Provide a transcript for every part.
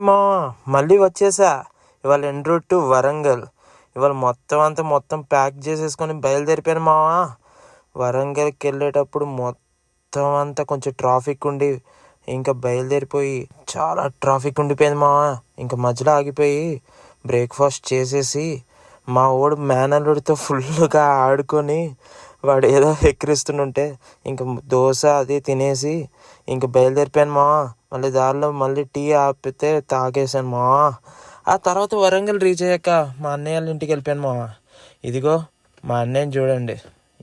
మా మళ్ళీ వచ్చేసా. ఇవాళ ఎన్ రూట్ టు వరంగల్. ఇవాళ మొత్తం ప్యాక్ చేసేసుకొని బయలుదేరిపోయాను మావా. వరంగల్కి వెళ్ళేటప్పుడు మొత్తం అంతా కొంచెం ట్రాఫిక్ ఉండి ఇంకా బయలుదేరిపోయి చాలా ట్రాఫిక్ ఉండిపోయింది మావా. ఇంకా మధ్యలో ఆగిపోయి బ్రేక్ఫాస్ట్ చేసేసి మా వాడు మేనల్లుడితో ఫుల్గా ఆడుకొని వాడు ఏదో ఎక్కిరిస్తుంటే ఇంక దోశ అది తినేసి ఇంక బయలుదేరిపోయాను మావా. మళ్ళీ దారిలో మళ్ళీ టీ ఆపితే తాగేసాను మావా. ఆ తర్వాత వరంగల్ రీచ్ అయ్యాక మా అన్నయ్య వాళ్ళ ఇంటికి వెళ్ళిపోయాను మావా. ఇదిగో మా అన్నయ్యని చూడండి,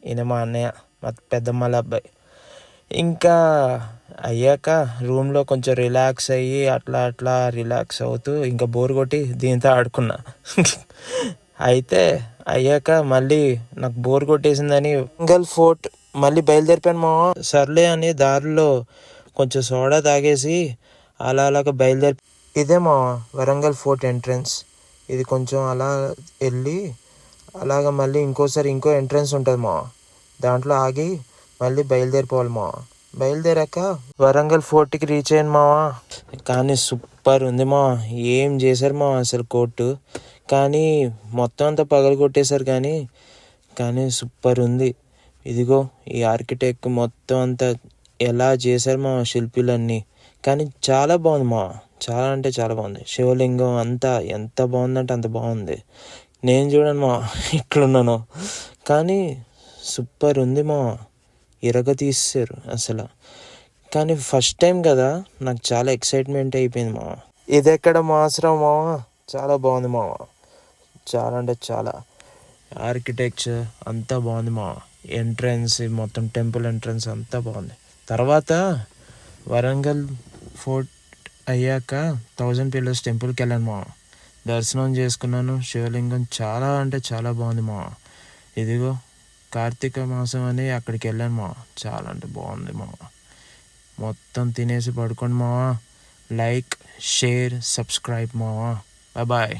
ఈయన మా అన్నయ్య, మా పెద్దమ్మల అబ్బాయి. ఇంకా అయ్యాక రూమ్లో కొంచెం రిలాక్స్ అయ్యి అట్లా రిలాక్స్ అవుతూ ఇంకా బోర్ కొట్టి దీంతో ఆడుకున్నా. అయితే అయ్యాక మళ్ళీ నాకు బోర్ కొట్టేసిందని వరంగల్ ఫోర్ట్ మళ్ళీ బయలుదేరిపోయాను మావా. సర్లే అని దారిలో కొంచెం సోడా తాగేసి అలాగా బయలుదేరి ఇదే మా వరంగల్ ఫోర్ట్ ఎంట్రన్స్. ఇది కొంచెం అలా వెళ్ళి అలాగ మళ్ళీ ఇంకోసారి ఇంకో ఎంట్రన్స్ ఉంటుంది మా, దాంట్లో ఆగి మళ్ళీ బయలుదేరిపోవాలి మా. బయలుదేరాక వరంగల్ ఫోర్ట్కి రీచ్ అయ్యాను మావా. కానీ సూపర్ ఉంది మా. ఏం చేశారు మా అసలు కోర్టు, కానీ మొత్తం అంతా పగలు కొట్టేశారు కానీ సూపర్ ఉంది. ఇదిగో ఈ ఆర్కిటెక్ట్ మొత్తం అంతా ఎలా చేశారు మా శిల్పులన్నీ. కానీ చాలా బాగుంది మా, చాలా అంటే చాలా బాగుంది. శివలింగం అంతా ఎంత బాగుందంటే అంత బాగుంది. నేను చూడండి మా ఇట్లున్నాను, కానీ సూపర్ ఉంది మా. ఇరగ తీసారు అసలు. కానీ ఫస్ట్ టైం కదా, నాకు చాలా ఎక్సైట్మెంట్ అయిపోయింది మా. ఇది ఎక్కడ మాసరం మావా, చాలా బాగుంది మావ. చాలా అంటే చాలా ఆర్కిటెక్చర్ అంతా బాగుంది మా. ఎంట్రన్స్ మొత్తం టెంపుల్ ఎంట్రన్స్ అంతా బాగుంది. తర్వాత వరంగల్ ఫోర్ట్ అయ్యాక 1000 పిల్లర్స్ టెంపుల్కి వెళ్ళాను మా. దర్శనం చేసుకున్నాను. శివలింగం చాలా అంటే చాలా బాగుంది మా. ఇదిగో కార్తీక మాసం అని అక్కడికి వెళ్ళాను మా. చాలా అంటే బాగుంది మా. మొత్తం తినేసి పడుకోండి మావా. లైక్, షేర్, సబ్స్క్రైబ్ మావా. బాయ్.